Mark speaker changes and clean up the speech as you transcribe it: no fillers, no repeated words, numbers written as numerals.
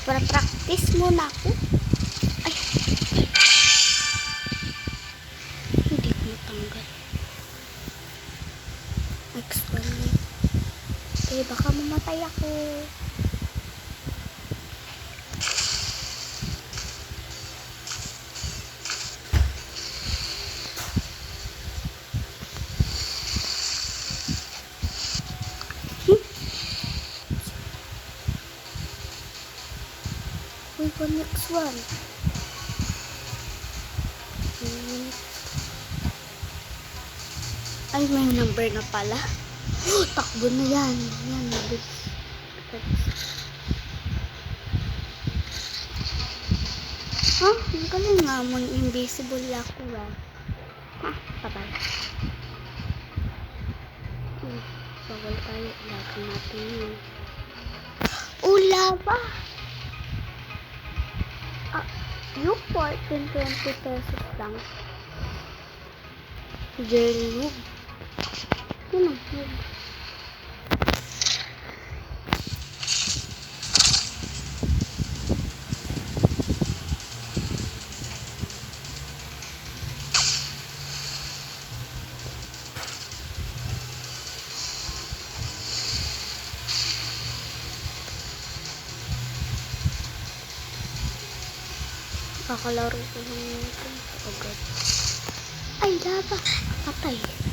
Speaker 1: Para practice muna ako. Ay. Hindi ko matanggal. X1 na. Okay, baka mamatay ako. Uy, next one. Ay, may number na pala. Oh, takbo na yan. Yan, nabis. Ha? Ang galing nga mo. Invisible ako ah. Ha? Tabay. Bawal tayo. Lagyan natin yun. Lava! Yung 14, 20 pesos lang. Jelly move. Yun ang move. Kakalaro ko ng ito agad. Ay, lava! Patay.